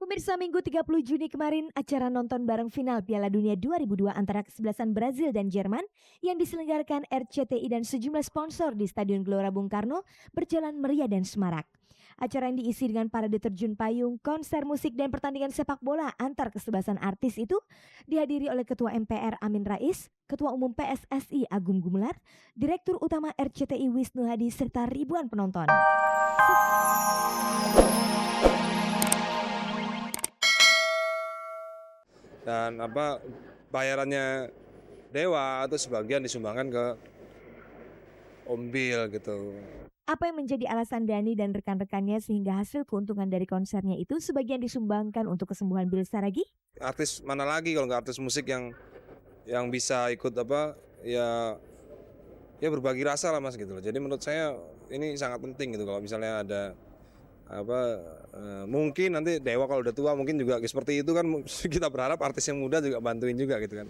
Pemirsa, Minggu 30 Juni kemarin, acara nonton bareng final Piala Dunia 2002 antara kesebelasan Brazil dan Jerman yang diselenggarakan RCTI dan sejumlah sponsor di Stadion Gelora Bung Karno berjalan meriah dan semarak. Acara yang diisi dengan parade terjun payung, konser musik dan pertandingan sepak bola antar kesebelasan artis itu dihadiri oleh Ketua MPR Amin Rais, Ketua Umum PSSI Agung Gumelar, Direktur Utama RCTI Wisnu Hadi serta ribuan penonton. Dan bayarannya Dewa itu sebagian disumbangkan ke Om Bil gitu. Apa yang menjadi alasan Dhani dan rekan-rekannya sehingga hasil keuntungan dari konsernya itu sebagian disumbangkan untuk kesembuhan Bil Saragih? Artis mana lagi kalau nggak artis musik yang bisa ikut ya berbagi rasa lah Mas gitu loh. Jadi menurut saya ini sangat penting gitu kalau misalnya ada mungkin nanti Dewa kalau udah tua mungkin juga seperti itu kan. Kita berharap artis yang muda juga bantuin juga gitu kan.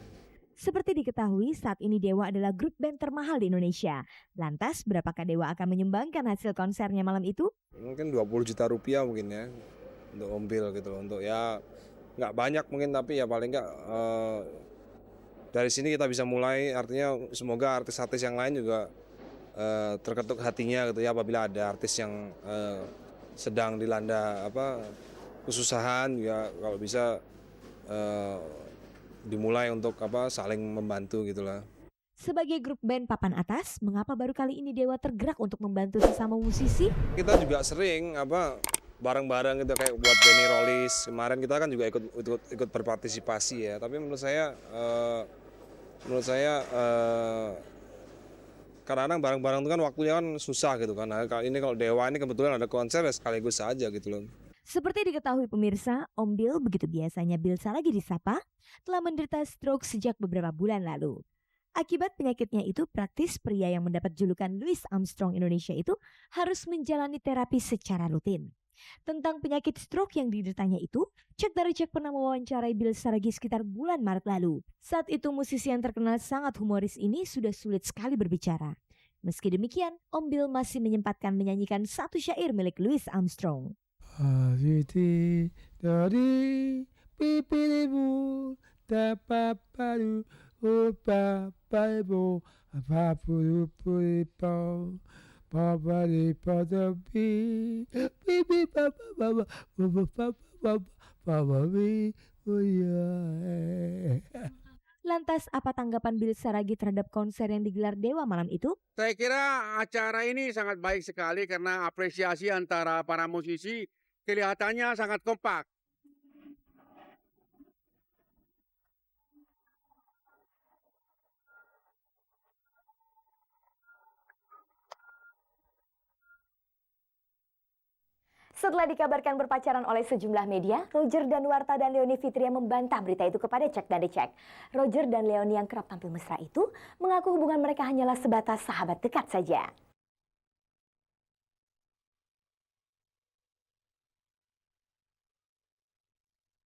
Seperti diketahui, saat ini Dewa adalah grup band termahal di Indonesia. Lantas, berapakah Dewa akan menyumbangkan hasil konsernya malam itu? Mungkin 20 juta rupiah mungkin ya untuk Om Bil gitu loh. Untuk ya nggak banyak mungkin tapi ya paling nggak dari sini kita bisa mulai. Artinya semoga artis-artis yang lain juga terketuk hatinya gitu ya apabila ada artis yang sedang dilanda kesusahan ya kalau bisa dimulai untuk saling membantu gitulah. Sebagai grup band papan atas, mengapa baru kali ini Dewa tergerak untuk membantu sesama musisi? Kita juga sering bareng-bareng gitu kayak buat Benny Rollis kemarin kita kan juga ikut berpartisipasi ya. Tapi menurut saya kadang-kadang bareng-bareng itu kan waktunya kan susah gitu kan. Nah, kali ini kalau Dewa ini kebetulan ada konser ya sekaligus saja gitu loh. Seperti diketahui pemirsa, Om Bil, begitu biasanya Bil Saragih disapa, telah menderita stroke sejak beberapa bulan lalu. Akibat penyakitnya itu, praktis pria yang mendapat julukan Louis Armstrong Indonesia itu harus menjalani terapi secara rutin. Tentang penyakit stroke yang dideritanya itu, Cek dari Cek pernah mewawancarai Bil Saragih sekitar bulan Maret lalu. Saat itu musisi yang terkenal sangat humoris ini sudah sulit sekali berbicara. Meski demikian, Om Bil masih menyempatkan menyanyikan satu syair milik Louis Armstrong. Aditi dari pipilimu tapaparu upapaibo apapuru puripo papari padapi pipi papa papa papa papa papa Lantas apa tanggapan Bil Saragih terhadap konser yang digelar Dewa malam itu? Saya kira acara ini sangat baik sekali karena apresiasi antara para musisi kelihatannya sangat kompak. Setelah dikabarkan berpacaran oleh sejumlah media, Roger Danuarta dan Leony Fitria membantah berita itu kepada Cek dan Dicek. Roger dan Leony yang kerap tampil mesra itu mengaku hubungan mereka hanyalah sebatas sahabat dekat saja.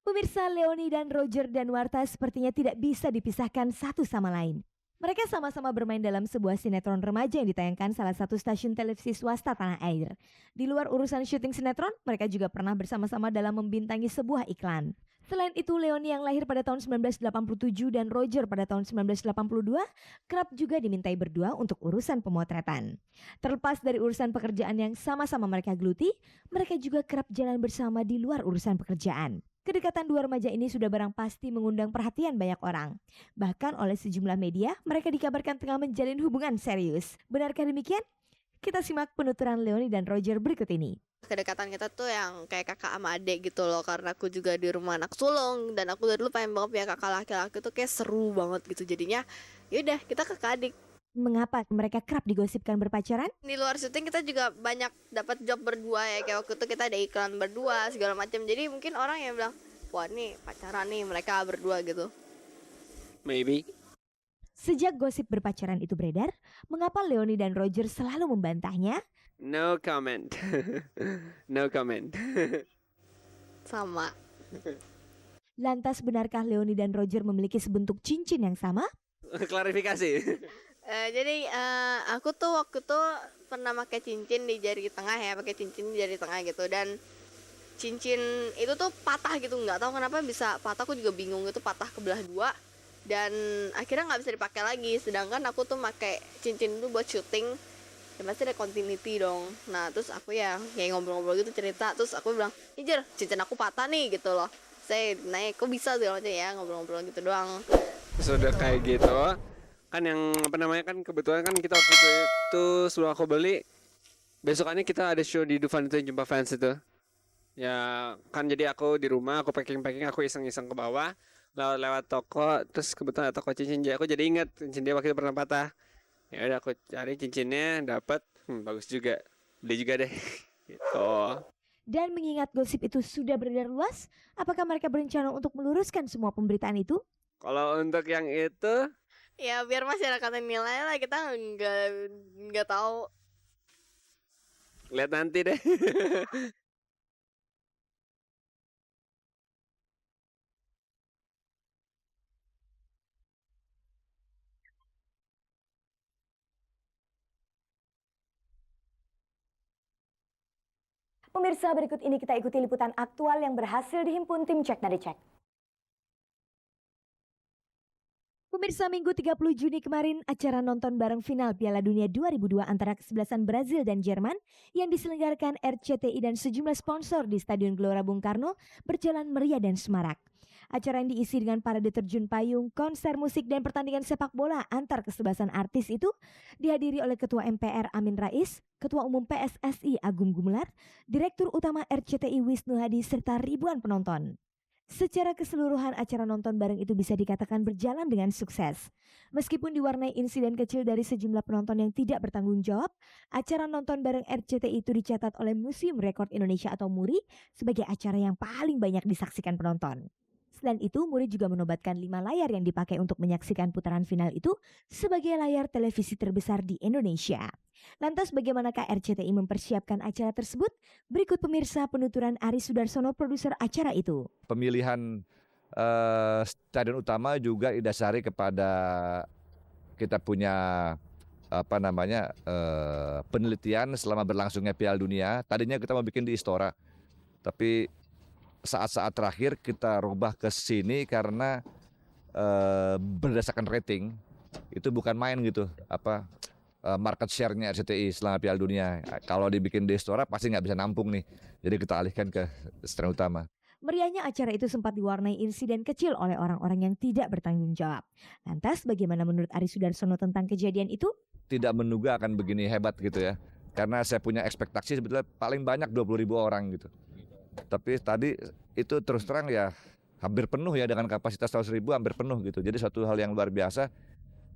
Pemirsa, Leony dan Roger Danuarta sepertinya tidak bisa dipisahkan satu sama lain. Mereka sama-sama bermain dalam sebuah sinetron remaja yang ditayangkan salah satu stasiun televisi swasta tanah air. Di luar urusan syuting sinetron, mereka juga pernah bersama-sama dalam membintangi sebuah iklan. Selain itu, Leony yang lahir pada tahun 1987 dan Roger pada tahun 1982 kerap juga dimintai berdua untuk urusan pemotretan. Terlepas dari urusan pekerjaan yang sama-sama mereka geluti, mereka juga kerap jalan bersama di luar urusan pekerjaan. Kedekatan dua remaja ini sudah barang pasti mengundang perhatian banyak orang. Bahkan oleh sejumlah media, mereka dikabarkan tengah menjalin hubungan serius. Benarkah demikian? Kita simak penuturan Leony dan Roger berikut ini. Kedekatan kita tuh yang kayak kakak sama adik gitu loh, karena aku juga di rumah anak sulung dan aku dari dulu pengen banget punya kakak laki-laki tuh kayak seru banget gitu, jadinya yaudah kita kakak adik. Mengapa mereka kerap digosipkan berpacaran? Di luar syuting kita juga banyak dapat job berdua ya, kayak waktu itu kita ada iklan berdua segala macam, jadi mungkin orang yang bilang wah nih pacaran nih mereka berdua gitu. Maybe. Sejak gosip berpacaran itu beredar, mengapa Leony dan Roger selalu membantahnya? No comment. No comment. Sama. Lantas benarkah Leony dan Roger memiliki sebentuk cincin yang sama? Klarifikasi. Jadi aku tuh waktu tuh pernah pakai cincin di jari tengah ya, pakai cincin di jari tengah gitu, dan cincin itu tuh patah gitu, nggak tahu kenapa bisa patah, aku juga bingung, itu patah kebelah dua dan akhirnya nggak bisa dipakai lagi. Sedangkan aku tuh pakai cincin itu buat syuting, ya pasti ada continuity dong. Nah terus aku ya kayak ngobrol-ngobrol gitu, cerita, terus aku bilang, Ijer, cincin aku patah nih gitu loh. Saya naik, kok bisa segala macam ya, ngobrol-ngobrol gitu doang. Sudah kayak gitu kan, yang apa namanya, kan kebetulan kan kita waktu itu sebelum aku beli, besokannya kita ada show di Dufan itu yang jumpa fans itu. Ya kan, jadi aku di rumah, aku packing, aku iseng-iseng ke bawah, lewat toko, terus kebetulan ada toko cincin, jadi aku jadi inget cincin dia waktu itu pernah patah. Ya udah aku cari cincinnya, dapat, bagus juga, beli juga deh. Gitu. Dan mengingat gosip itu sudah beredar luas, apakah mereka berencana untuk meluruskan semua pemberitaan itu? Kalau untuk yang itu, Ya biar masyarakat yang nilai lah, kita nggak tahu. lihat nanti deh. Pemirsa, berikut ini kita ikuti liputan aktual yang berhasil dihimpun tim Cek dari Cek. Pemirsa, Minggu 30 Juni kemarin, acara nonton bareng final Piala Dunia 2002 antara kesebelasan Brazil dan Jerman yang diselenggarakan RCTI dan sejumlah sponsor di Stadion Gelora Bung Karno berjalan meriah dan semarak. Acara yang diisi dengan parade terjun payung, konser musik, dan pertandingan sepak bola antar kesebelasan artis itu dihadiri oleh Ketua MPR Amin Rais, Ketua Umum PSSI Agung Gumelar, Direktur Utama RCTI Wisnu Hadi, serta ribuan penonton. Secara keseluruhan, acara nonton bareng itu bisa dikatakan berjalan dengan sukses. Meskipun diwarnai insiden kecil dari sejumlah penonton yang tidak bertanggung jawab, acara nonton bareng RCTI itu dicatat oleh Museum Rekor Indonesia atau MURI sebagai acara yang paling banyak disaksikan penonton. Selain itu, MURI juga menobatkan 5 layar yang dipakai untuk menyaksikan putaran final itu sebagai layar televisi terbesar di Indonesia. Lantas bagaimanakah RCTI mempersiapkan acara tersebut? Berikut pemirsa penuturan Aris Sudarsono, produser acara itu. Pemilihan stadion utama juga didasari kepada kita punya penelitian selama berlangsungnya Piala Dunia. Tadinya kita mau bikin di Istora, tapi saat-saat terakhir kita rubah ke sini karena berdasarkan rating itu bukan main gitu, market share-nya RCTI selama Piala Dunia. Kalau dibikin di Istora pasti nggak bisa nampung nih, jadi kita alihkan ke stadion utama. Meriahnya acara itu sempat diwarnai insiden kecil oleh orang-orang yang tidak bertanggung jawab. Lantas bagaimana menurut Aris Sudarsono tentang kejadian itu? Tidak menduga akan begini hebat gitu ya, karena saya punya ekspektasi sebetulnya paling banyak 20.000 orang gitu. Tapi tadi itu terus terang ya hampir penuh ya, dengan kapasitas 100.000 hampir penuh gitu. Jadi suatu hal yang luar biasa,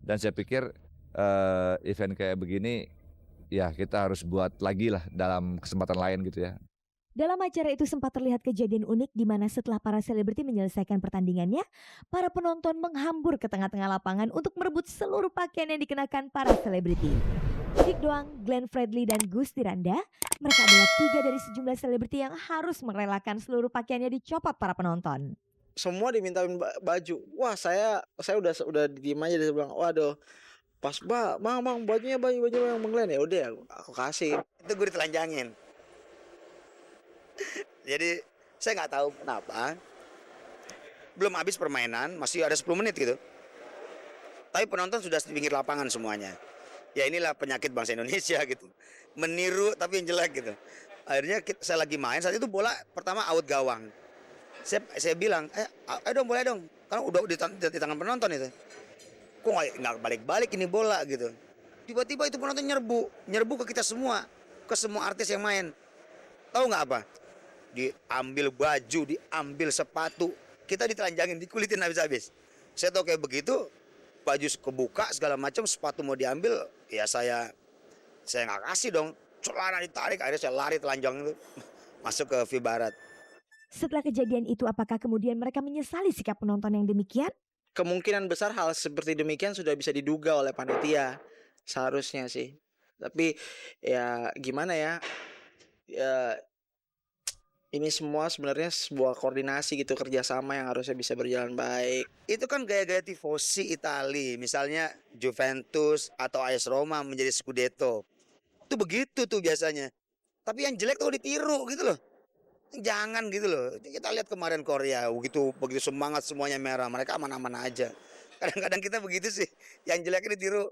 dan saya pikir event kayak begini ya kita harus buat lagi lah dalam kesempatan lain gitu ya. Dalam acara itu sempat terlihat kejadian unik di mana setelah para selebriti menyelesaikan pertandingannya, para penonton menghambur ke tengah-tengah lapangan untuk merebut seluruh pakaian yang dikenakan para selebriti. Dik Doang, Glenn Fredly, dan Gusti Randa, mereka adalah 3 dari sejumlah selebriti yang harus merelakan seluruh pakaiannya dicopot para penonton. Semua dimintain baju. Wah, saya udah diem aja, dia bilang, waduh, pas bang bajunya baju yang Bang Glenn, ya udah aku kasih. Itu gue ditelanjangin. Jadi saya nggak tahu kenapa. Belum habis permainan, masih ada 10 menit gitu. Tapi penonton sudah di pinggir lapangan semuanya. Ya inilah penyakit bangsa Indonesia gitu. Meniru tapi yang jelek gitu. Akhirnya saya lagi main, saat itu bola pertama out gawang. Saya bilang, ayo dong, boleh dong. Karena udah di tangan penonton itu. Kok nggak balik-balik ini bola gitu. Tiba-tiba itu penonton nyerbu ke kita semua. Ke semua artis yang main. Tahu nggak apa? Diambil baju, diambil sepatu. Kita ditelanjangin, dikulitin habis-habis. Saya tahu kayak begitu, baju kebuka segala macam, sepatu mau diambil, ya saya nggak kasih dong. Celana ditarik, akhirnya saya lari telanjang itu masuk ke V Barat. Setelah kejadian itu, apakah kemudian mereka menyesali sikap penonton yang demikian? Kemungkinan besar hal seperti demikian sudah bisa diduga oleh panitia, seharusnya sih. Tapi ya gimana ya, ini semua sebenarnya sebuah koordinasi gitu, kerjasama yang harusnya bisa berjalan baik. Itu kan gaya-gaya tifosi Itali, misalnya Juventus atau AS Roma menjadi Scudetto. Itu begitu tuh biasanya. Tapi yang jelek tuh ditiru gitu loh. Jangan gitu loh. Kita lihat kemarin Korea, begitu semangat semuanya merah, mereka aman-aman aja. Kadang-kadang kita begitu sih, yang jeleknya ditiru,